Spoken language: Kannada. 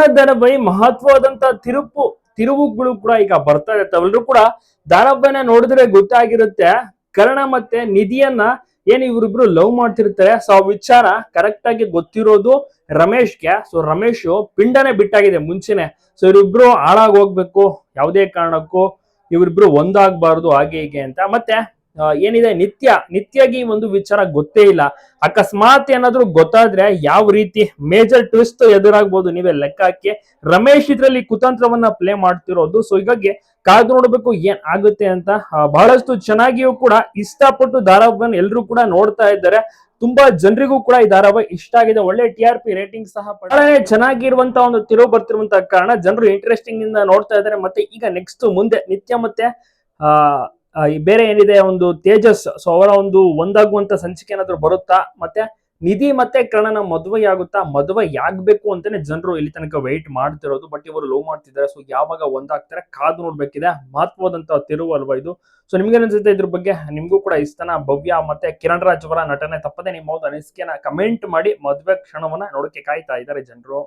ಕರ್ಣ ಧಾರಾವಾಹಿ ಮಹತ್ವವಾದಂತ ತಿರುವುಗಳು ಕೂಡ ಈಗ ಬರ್ತಾ ಇರುತ್ತೆ. ಅವೆಲ್ಲರೂ ಕೂಡ ಧಾರಾವಾಹಿನ ನೋಡಿದ್ರೆ ಗೊತ್ತಾಗಿರುತ್ತೆ ಕರ್ಣ ಮತ್ತೆ ನಿಧಿಯನ್ನ ಏನ್ ಇವ್ರಿಬ್ರು ಲವ್ ಮಾಡ್ತಿರ್ತಾರೆ. ಸೊ ಆ ವಿಚಾರ ಕರೆಕ್ಟ್ ಆಗಿ ಗೊತ್ತಿರೋದು ರಮೇಶ್ಗೆ. ಸೊ ರಮೇಶ್ ಪಿಂಡನೆ ಬಿಟ್ಟಾಗಿದೆ ಮುಂಚೆನೆ. ಸೊ ಇವರಿಬ್ರು ಹಾಳಾಗ್ ಹೋಗ್ಬೇಕು, ಯಾವುದೇ ಕಾರಣಕ್ಕೂ ಇವರಿಬ್ರು ಒಂದಾಗಬಾರದು ಹಾಗೆ ಹೀಗೆ ಅಂತ. ಮತ್ತೆ ಏನಿದೆ ನಿತ್ಯಗೆ ಈ ಒಂದು ವಿಚಾರ ಗೊತ್ತೇ ಇಲ್ಲ. ಅಕಸ್ಮಾತ್ ಏನಾದ್ರು ಗೊತ್ತಾದ್ರೆ ಯಾವ ರೀತಿ ಮೇಜರ್ ಟ್ವಿಸ್ಟ್ ಎದುರಾಗ್ಬೋದು ನೀವೇ ಲೆಕ್ಕ ಹಾಕಿ. ರಮೇಶ್ ಇದ್ರಲ್ಲಿ ಕುತಂತ್ರವನ್ನ ಪ್ಲೇ ಮಾಡ್ತಿರೋದು. ಸೊ ಹೀಗಾಗಿ ಕಾದು ನೋಡ್ಬೇಕು ಏನ್ ಆಗುತ್ತೆ ಅಂತ. ಬಹಳಷ್ಟು ಚೆನ್ನಾಗಿಯೂ ಕೂಡ ಇಷ್ಟಪಟ್ಟು ಧಾರಾವಾಹಿಯನ್ನು ಎಲ್ಲರೂ ಕೂಡ ನೋಡ್ತಾ ಇದ್ದಾರೆ. ತುಂಬಾ ಜನರಿಗೂ ಕೂಡ ಈ ಧಾರಾವಾಹಿ ಇಷ್ಟ ಆಗಿದೆ. ಒಳ್ಳೆ TRP ರೇಟಿಂಗ್ ಸಹ ಚೆನ್ನಾಗಿರುವಂತ ಒಂದು ತಿರುವು ಬರ್ತಿರುವಂತಹ ಕಾರಣ ಜನರು ಇಂಟ್ರೆಸ್ಟಿಂಗ್ ಇಂದ ನೋಡ್ತಾ ಇದ್ದಾರೆ. ಮತ್ತೆ ಈಗ ನೆಕ್ಸ್ಟ್ ಮುಂದೆ ನಿತ್ಯ ಮತ್ತೆ ಬೇರೆ ಏನಿದೆ ಒಂದು ತೇಜಸ್, ಸೊ ಅವರ ಒಂದು ಒಂದಾಗುವಂತ ಸಂಚಿಕೆ ಏನಾದ್ರು ಬರುತ್ತಾ, ಮತ್ತೆ ನಿಧಿ ಮತ್ತೆ ಕರ್ಣನ ಮದುವೆ ಆಗುತ್ತಾ, ಮದುವೆ ಆಗ್ಬೇಕು ಅಂತಾನೆ ಜನರು ಇಲ್ಲಿ ತನಕ ವೆಯ್ಟ್ ಮಾಡ್ತಿರೋದು. ಬಟ್ ಇವರು ಲವ್ ಮಾಡ್ತಿದ್ದಾರೆ. ಸೊ ಯಾವಾಗ ಒಂದಾಗ್ತಾರೆ ಕಾದು ನೋಡ್ಬೇಕಿದೆ. ಮಹತ್ವದಂತ ತಿರುವು ಅಲ್ವಾ ಇದು. ಸೊ ನಿಮ್ಗೆ ಅನ್ಸುತ್ತೆ ಇದ್ರ ಬಗ್ಗೆ? ನಿಮ್ಗೂ ಕೂಡ ಇಷ್ಟನ ಭವ್ಯ ಮತ್ತೆ ಕಿರಣ್ ರಾಜ್ ಅವರ ನಟನೆ? ತಪ್ಪದೆ ನಿಮ್ಮ ಅನಿಸಿಕೆನ ಕಮೆಂಟ್ ಮಾಡಿ. ಮದುವೆ ಕ್ಷಣವನ್ನ ನೋಡಕ್ಕೆ ಕಾಯ್ತಾ ಇದ್ದಾರೆ ಜನರು.